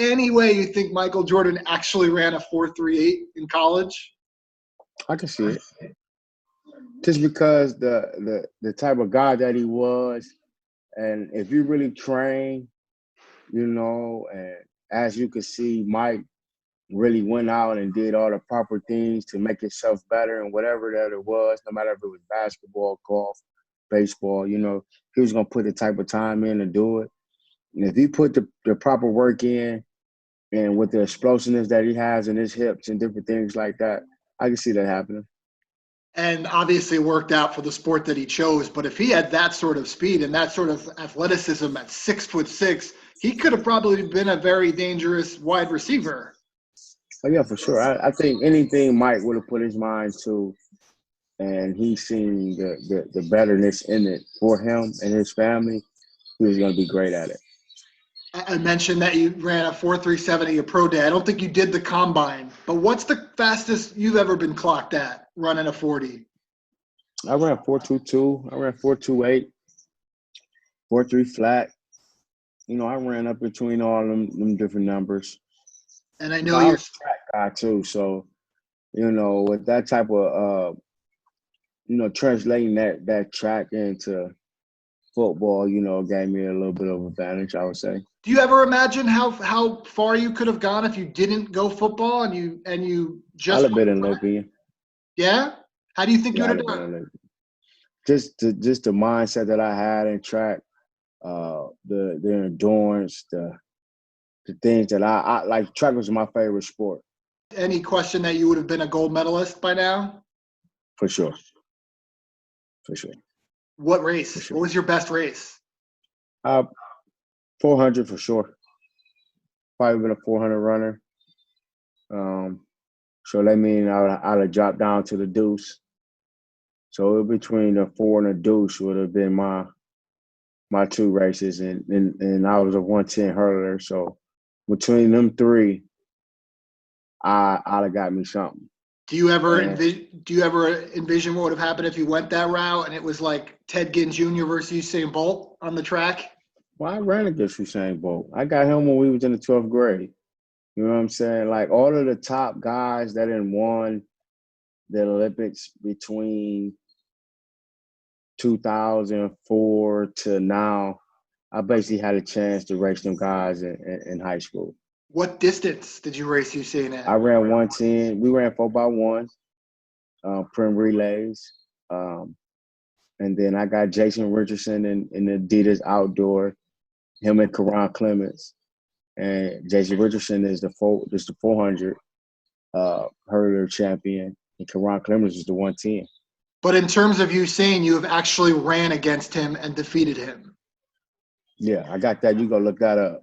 any way you think Michael Jordan actually ran a 4.38 in college? I can see it. Just because the type of guy that he was, and if you really train, and as you can see, Mike really went out and did all the proper things to make himself better and whatever that it was, no matter if it was basketball, golf, baseball, he was going to put the type of time in to do it. And if he put the proper work in and with the explosiveness that he has in his hips and different things like that, I can see that happening. And obviously it worked out for the sport that he chose. But if he had that sort of speed and that sort of athleticism at 6'6", he could have probably been a very dangerous wide receiver. Oh, yeah, for sure. I think anything Mike would have put his mind to, and he's seen the betterness in it for him and his family, he was going to be great at it. I mentioned that you ran a 4.37 at your pro day. I don't think you did the combine, but what's the fastest you've ever been clocked at running a 40? I ran 4.22. I ran 4.28, 4.3 flat. I ran up between all them different numbers. And I know you're a track guy too, so with that type of translating that track into football, gave me a little bit of advantage, I would say. Do you ever imagine how far you could have gone if you didn't go football and you just? I'd have been in Olympian. Yeah? How do you think you would have done? Just the mindset that I had in track, the endurance, the things that I like. Track was my favorite sport. Any question that you would have been a gold medalist by now? For sure. For sure. What race? For sure. What was your best race? 400 for sure. Probably been a 400 runner. So that means I'd have dropped down to the deuce. So between the 4 and the deuce would have been my two races, and I was a 110 hurdler. So between them three, I'd have got me something. Do you ever envision what would have happened if you went that route and it was like Ginn Jr. versus Usain Bolt on the track? Well, I ran against Usain Bolt. I got him when we was in the 12th grade. You know what I'm saying? Like all of the top guys that had won the Olympics between 2004 to now, I basically had a chance to race them guys in high school. What distance did you race Usain at? I ran 110. We ran 4x1, prim relays. And then I got Jason Richardson in Adidas Outdoor, him and Karan Clements. And Jason Richardson is the 400 hurdler champion, and Karan Clements is the 110. But in terms of Usain, you have actually ran against him and defeated him. Yeah, I got that. You go look that up.